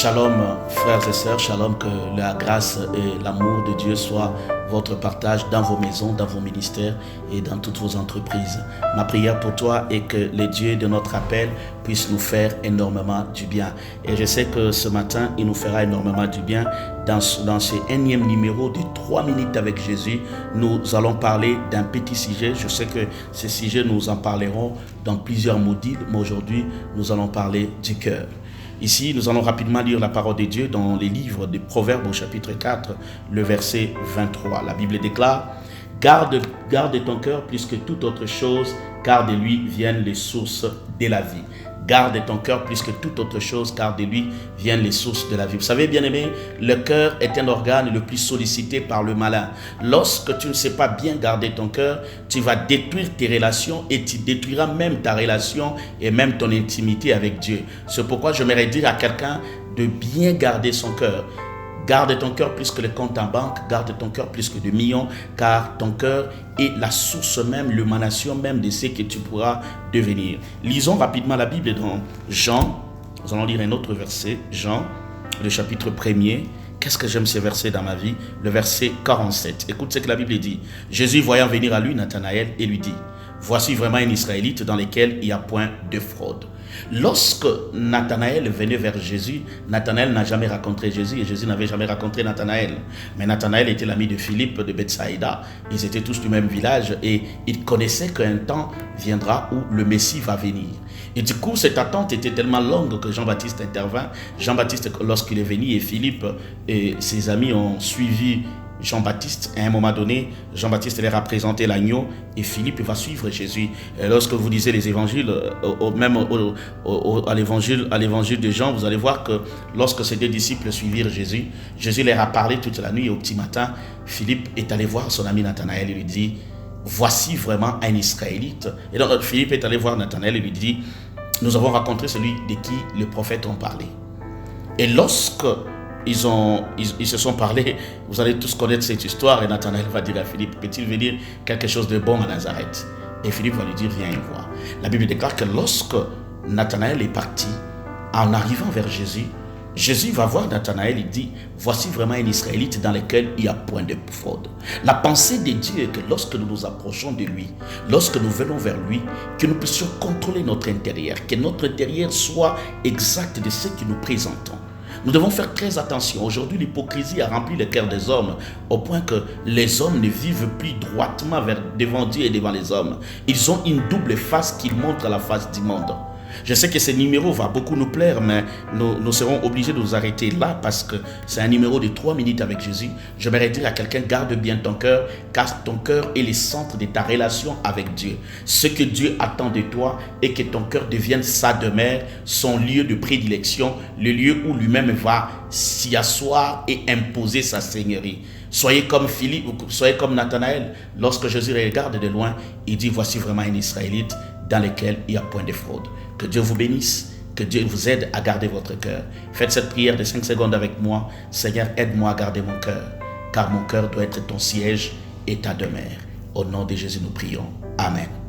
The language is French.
Shalom frères et sœurs, shalom, que la grâce et l'amour de Dieu soient votre partage dans vos maisons, dans vos ministères et dans toutes vos entreprises. Ma prière pour toi est que les dieux de notre appel puissent nous faire énormément du bien. Et je sais que ce matin, il nous fera énormément du bien. Dans ce énième numéro de 3 minutes avec Jésus, nous allons parler d'un petit sujet. Je sais que ce sujet, nous en parlerons dans plusieurs modules, mais aujourd'hui, nous allons parler du cœur. Ici, nous allons rapidement lire la parole de Dieu dans les livres des Proverbes au chapitre 4, le verset 23. La Bible déclare « Garde ton cœur plus que toute autre chose, car de lui viennent les sources de la vie. » Garde ton cœur plus que toute autre chose, car de lui viennent les sources de la vie. Vous savez, bien-aimés, le cœur est un organe le plus sollicité par le malin. Lorsque tu ne sais pas bien garder ton cœur, tu vas détruire tes relations et tu détruiras même ta relation et même ton intimité avec Dieu. C'est pourquoi j'aimerais dire à quelqu'un de bien garder son cœur. Garde ton cœur plus que les comptes en banque, garde ton cœur plus que de millions, car ton cœur est la source même, l'émanation même de ce que tu pourras devenir. Lisons rapidement la Bible dans Jean. Nous allons lire un autre verset, Jean, le chapitre 1er. Qu'est-ce que j'aime ces versets dans ma vie? Le verset 47. Écoute ce que la Bible dit. Jésus, voyant venir à lui Nathanaël, et lui dit: voici vraiment un Israélite dans lequel il n'y a point de fraude. Lorsque Nathanaël venait vers Jésus, Nathanaël n'a jamais rencontré Jésus et Jésus n'avait jamais rencontré Nathanaël. Mais Nathanaël était l'ami de Philippe de Bethsaïda. Ils étaient tous du même village et ils connaissaient qu'un temps viendra où le Messie va venir. Et du coup, cette attente était tellement longue que Jean-Baptiste intervint. Jean-Baptiste, lorsqu'il est venu, et Philippe et ses amis ont suivi Jean-Baptiste. À un moment donné, Jean-Baptiste leur a présenté l'agneau et Philippe va suivre Jésus. Et lorsque vous lisez les évangiles, même à l'évangile de Jean, vous allez voir que lorsque ces deux disciples suivirent Jésus, Jésus leur a parlé toute la nuit et au petit matin, Philippe est allé voir son ami Nathanaël et lui dit: voici vraiment un Israélite. Et donc Philippe est allé voir Nathanaël et lui dit: nous avons rencontré celui de qui les prophètes ont parlé. Et lorsque ils se sont parlé, vous allez tous connaître cette histoire, et Nathanaël va dire à Philippe: peut-il venir quelque chose de bon à Nazareth? Et Philippe va lui dire: viens et vois. La Bible déclare que lorsque Nathanaël est parti, en arrivant vers Jésus, Jésus va voir Nathanaël et dit: voici vraiment un Israélite dans lequel il n'y a point de fraude. La pensée de Dieu est que lorsque nous nous approchons de lui, lorsque nous venons vers lui, que nous puissions contrôler notre intérieur, que notre intérieur soit exact de ce que nous présentons. Nous devons faire très attention. Aujourd'hui, l'hypocrisie a rempli le cœur des hommes au point que les hommes ne vivent plus droitement devant Dieu et devant les hommes. Ils ont une double face qu'ils montrent à la face du monde. Je sais que ce numéro va beaucoup nous plaire, mais nous serons obligés de nous arrêter là parce que c'est un numéro de 3 minutes avec Jésus. J'aimerais dire à quelqu'un: garde bien ton cœur, car ton cœur est le centre de ta relation avec Dieu. Ce que Dieu attend de toi est que ton cœur devienne sa demeure, son lieu de prédilection, le lieu où lui-même va s'y asseoir et imposer sa seigneurie. Soyez comme Philippe, soyez comme Nathanaël. Lorsque Jésus regarde de loin, il dit: voici vraiment un Israélite dans lequel il n'y a point de fraude. Que Dieu vous bénisse, que Dieu vous aide à garder votre cœur. Faites cette prière de 5 secondes avec moi. Seigneur, aide-moi à garder mon cœur, car mon cœur doit être ton siège et ta demeure. Au nom de Jésus, nous prions. Amen.